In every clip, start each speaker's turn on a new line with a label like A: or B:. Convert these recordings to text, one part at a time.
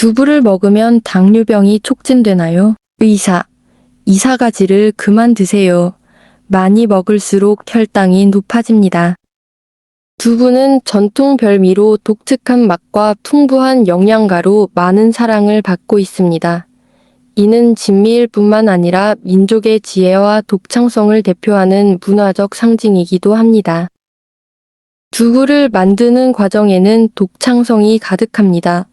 A: 두부를 먹으면 당뇨병이 촉진되나요? 의사, 이사가지를 그만 드세요. 많이 먹을수록 혈당이 높아집니다. 두부는 전통 별미로 독특한 맛과 풍부한 영양가로 많은 사랑을 받고 있습니다. 이는 진미일 뿐만 아니라 민족의 지혜와 독창성을 대표하는 문화적 상징이기도 합니다. 두부를 만드는 과정에는 독창성이 가득합니다.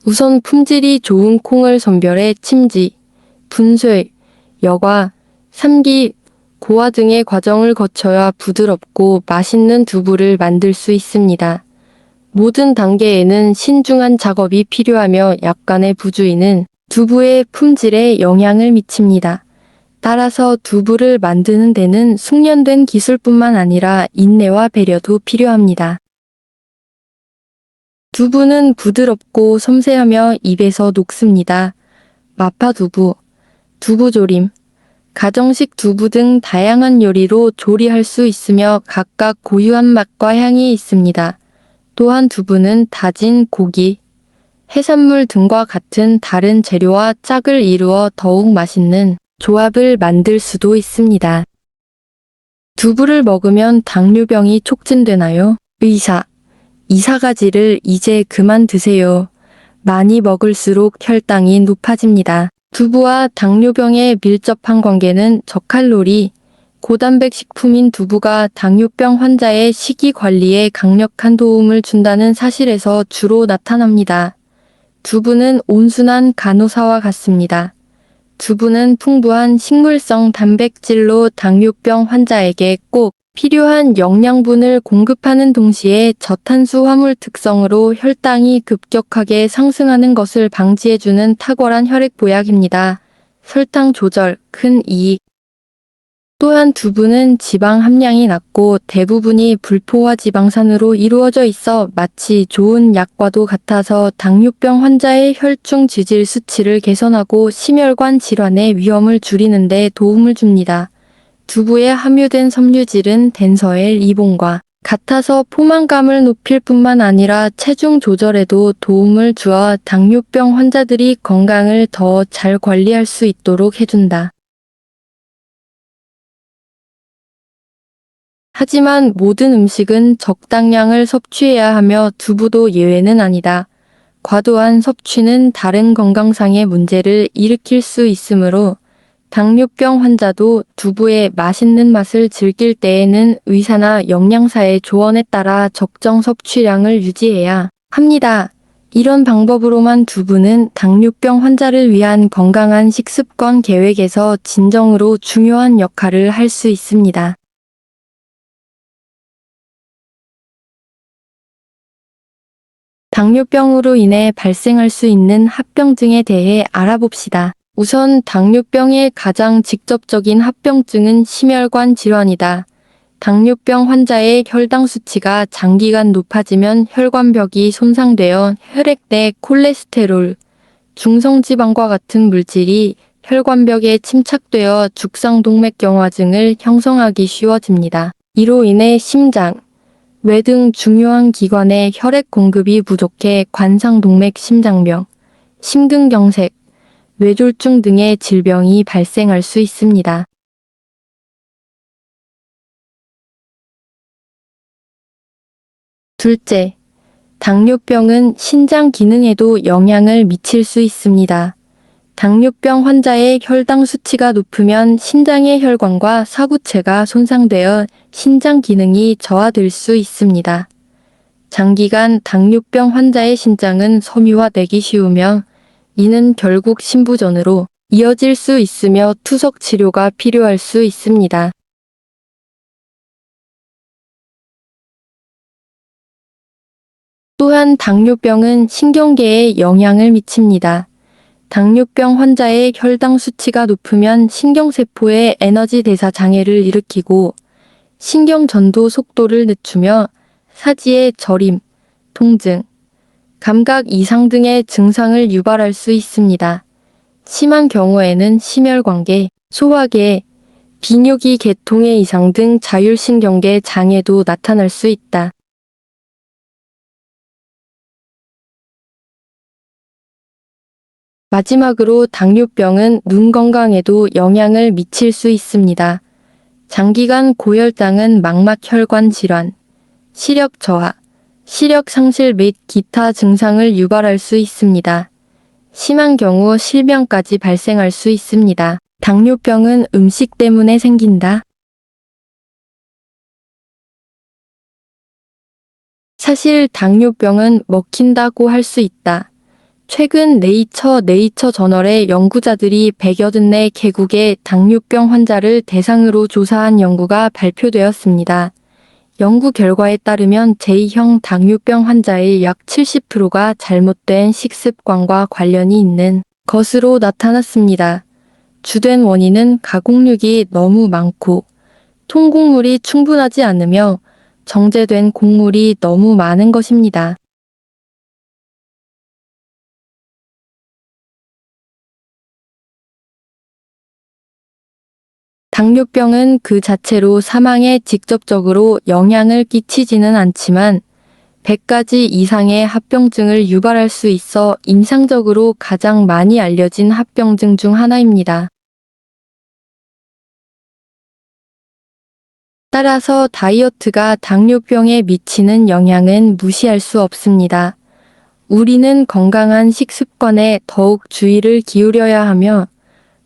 A: 우선 품질이 좋은 콩을 선별해 침지, 분쇄, 여과, 삶기, 고화 등의 과정을 거쳐야 부드럽고 맛있는 두부를 만들 수 있습니다. 모든 단계에는 신중한 작업이 필요하며 약간의 부주의는 두부의 품질에 영향을 미칩니다. 따라서 두부를 만드는 데는 숙련된 기술뿐만 아니라 인내와 배려도 필요합니다. 두부는 부드럽고 섬세하며 입에서 녹습니다. 마파두부, 두부조림, 가정식 두부 등 다양한 요리로 조리할 수 있으며 각각 고유한 맛과 향이 있습니다. 또한 두부는 다진 고기, 해산물 등과 같은 다른 재료와 짝을 이루어 더욱 맛있는 조합을 만들 수도 있습니다. 두부를 먹으면 당뇨병이 촉진되나요? 의사, 이사가지를 이제 그만 드세요. 많이 먹을수록 혈당이 높아집니다. 두부와 당뇨병의 밀접한 관계는 저칼로리, 고단백 식품인 두부가 당뇨병 환자의 식이 관리에 강력한 도움을 준다는 사실에서 주로 나타납니다. 두부는 온순한 간호사와 같습니다. 두부는 풍부한 식물성 단백질로 당뇨병 환자에게 꼭 필요한 영양분을 공급하는 동시에 저탄수 화물 특성으로 혈당이 급격하게 상승하는 것을 방지해주는 탁월한 혈액 보약입니다. 설탕 조절, 큰 이익. 또한 두부는 지방 함량이 낮고 대부분이 불포화 지방산으로 이루어져 있어 마치 좋은 약과도 같아서 당뇨병 환자의 혈중 지질 수치를 개선하고 심혈관 질환의 위험을 줄이는 데 도움을 줍니다. 두부에 함유된 섬유질은 덴서엘 이본과 같아서 포만감을 높일 뿐만 아니라 체중 조절에도 도움을 주어 당뇨병 환자들이 건강을 더 잘 관리할 수 있도록 해준다. 하지만 모든 음식은 적당량을 섭취해야 하며 두부도 예외는 아니다. 과도한 섭취는 다른 건강상의 문제를 일으킬 수 있으므로 당뇨병 환자도 두부의 맛있는 맛을 즐길 때에는 의사나 영양사의 조언에 따라 적정 섭취량을 유지해야 합니다. 이런 방법으로만 두부는 당뇨병 환자를 위한 건강한 식습관 계획에서 진정으로 중요한 역할을 할 수 있습니다. 당뇨병으로 인해 발생할 수 있는 합병증에 대해 알아봅시다. 우선 당뇨병의 가장 직접적인 합병증은 심혈관 질환이다. 당뇨병 환자의 혈당 수치가 장기간 높아지면 혈관벽이 손상되어 혈액 내 콜레스테롤, 중성지방과 같은 물질이 혈관벽에 침착되어 죽상동맥경화증을 형성하기 쉬워집니다. 이로 인해 심장, 뇌 등 중요한 기관에 혈액 공급이 부족해 관상동맥 심장병, 심근경색, 뇌졸중 등의 질병이 발생할 수 있습니다. 둘째, 당뇨병은 신장 기능에도 영향을 미칠 수 있습니다. 당뇨병 환자의 혈당 수치가 높으면 신장의 혈관과 사구체가 손상되어 신장 기능이 저하될 수 있습니다. 장기간 당뇨병 환자의 심장은 섬유화되기 쉬우며 이는 결국 심부전으로 이어질 수 있으며 투석 치료가 필요할 수 있습니다. 또한 당뇨병은 신경계에 영향을 미칩니다. 당뇨병 환자의 혈당 수치가 높으면 신경세포의 에너지 대사 장애를 일으키고 신경전도 속도를 늦추며 사지의 저림, 통증, 감각 이상 등의 증상을 유발할 수 있습니다. 심한 경우에는 심혈관계, 소화계, 비뇨기 계통의 이상 등 자율신경계 장애도 나타날 수 있다. 마지막으로 당뇨병은 눈 건강에도 영향을 미칠 수 있습니다. 장기간 고혈당은 망막혈관 질환, 시력 저하, 시력 상실 및 기타 증상을 유발할 수 있습니다. 심한 경우 실명까지 발생할 수 있습니다. 당뇨병은 음식 때문에 생긴다. 사실 당뇨병은 먹힌다고 할 수 있다. 최근 네이처 저널의 연구자들이 180내 개국의 당뇨병 환자를 대상으로 조사한 연구가 발표되었습니다. 연구 결과에 따르면 제2형 당뇨병 환자의 약 70%가 잘못된 식습관과 관련이 있는 것으로 나타났습니다. 주된 원인은 가공육이 너무 많고 통곡물이 충분하지 않으며 정제된 곡물이 너무 많은 것입니다. 당뇨병은 그 자체로 사망에 직접적으로 영향을 끼치지는 않지만 100가지 이상의 합병증을 유발할 수 있어 임상적으로 가장 많이 알려진 합병증 중 하나입니다. 따라서 다이어트가 당뇨병에 미치는 영향은 무시할 수 없습니다. 우리는 건강한 식습관에 더욱 주의를 기울여야 하며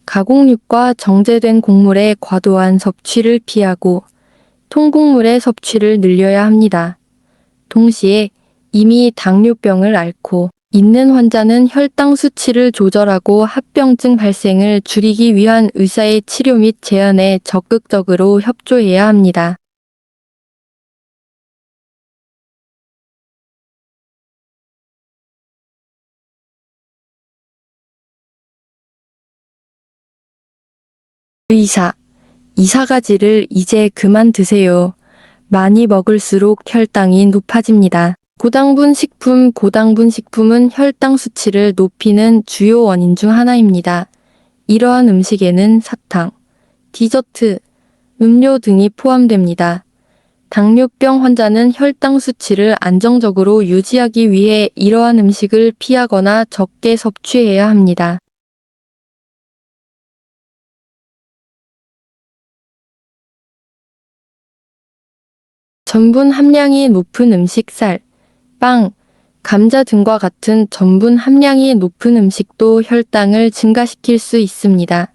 A: 가공육과 정제된 곡물의 과도한 섭취를 피하고 통곡물의 섭취를 늘려야 합니다. 동시에 이미 당뇨병을 앓고 있는 환자는 혈당 수치를 조절하고 합병증 발생을 줄이기 위한 의사의 치료 및 제한에 적극적으로 협조해야 합니다. 의사, 이사가지를 이제 그만 드세요. 많이 먹을수록 혈당이 높아집니다. 고당분 식품은 혈당 수치를 높이는 주요 원인 중 하나입니다. 이러한 음식에는 사탕, 디저트, 음료 등이 포함됩니다. 당뇨병 환자는 혈당 수치를 안정적으로 유지하기 위해 이러한 음식을 피하거나 적게 섭취해야 합니다. 전분 함량이 높은 음식 빵, 감자 등과 같은 전분 함량이 높은 음식도 혈당을 증가시킬 수 있습니다.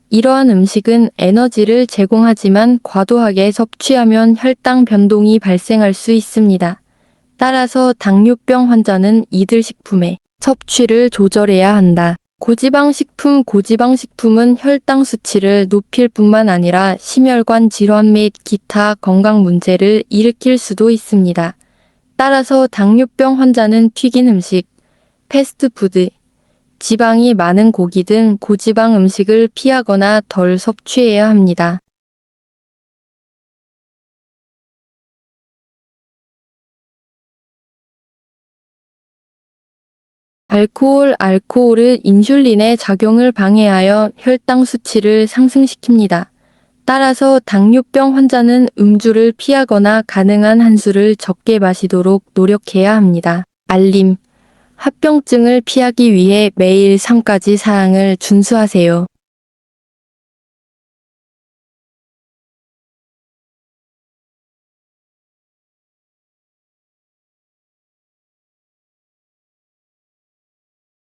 A: 이러한 음식은 에너지를 제공하지만 과도하게 섭취하면 혈당 변동이 발생할 수 있습니다. 따라서 당뇨병 환자는 이들 식품의 섭취를 조절해야 한다. 고지방식품은 혈당 수치를 높일 뿐만 아니라 심혈관 질환 및 기타 건강 문제를 일으킬 수도 있습니다. 따라서 당뇨병 환자는 튀긴 음식, 패스트푸드, 지방이 많은 고기 등 고지방 음식을 피하거나 덜 섭취해야 합니다. 알코올은 인슐린의 작용을 방해하여 혈당 수치를 상승시킵니다. 따라서 당뇨병 환자는 음주를 피하거나 가능한 한 술을 적게 마시도록 노력해야 합니다. 합병증을 피하기 위해 매일 3가지 사항을 준수하세요.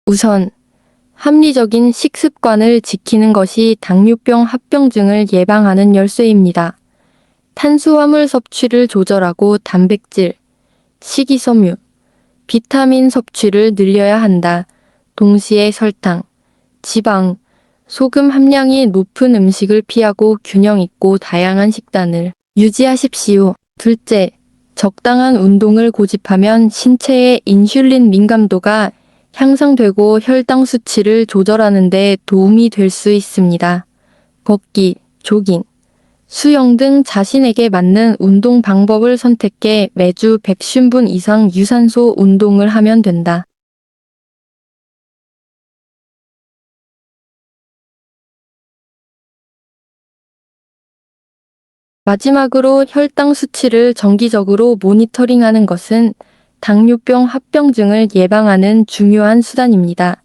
A: 우선, 합리적인 식습관을 지키는 것이 당뇨병 합병증을 예방하는 열쇠입니다. 탄수화물 섭취를 조절하고 단백질, 식이섬유, 비타민 섭취를 늘려야 한다. 동시에 설탕, 지방, 소금 함량이 높은 음식을 피하고 균형 있고 다양한 식단을 유지하십시오. 둘째, 적당한 운동을 고집하면 신체의 인슐린 민감도가 향상되고 혈당 수치를 조절하는 데 도움이 될 수 있습니다. 걷기, 조깅, 수영 등 자신에게 맞는 운동 방법을 선택해 매주 150분 이상 유산소 운동을 하면 된다. 마지막으로 혈당 수치를 정기적으로 모니터링하는 것은 당뇨병 합병증을 예방하는 중요한 수단입니다.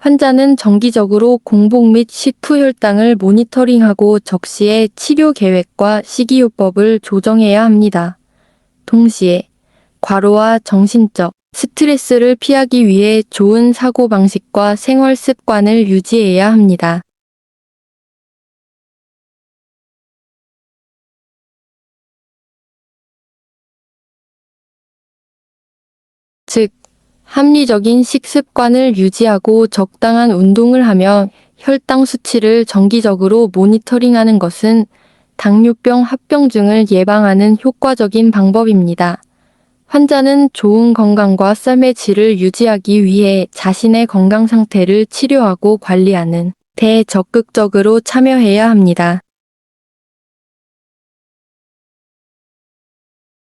A: 환자는 정기적으로 공복 및 식후 혈당을 모니터링하고 적시에 치료 계획과 식이요법을 조정해야 합니다. 동시에 과로와 정신적 스트레스를 피하기 위해 좋은 사고방식과 생활 습관을 유지해야 합니다. 즉, 합리적인 식습관을 유지하고 적당한 운동을 하며 혈당 수치를 정기적으로 모니터링하는 것은 당뇨병 합병증을 예방하는 효과적인 방법입니다. 환자는 좋은 건강과 삶의 질을 유지하기 위해 자신의 건강 상태를 치료하고 관리하는 데 적극적으로 참여해야 합니다.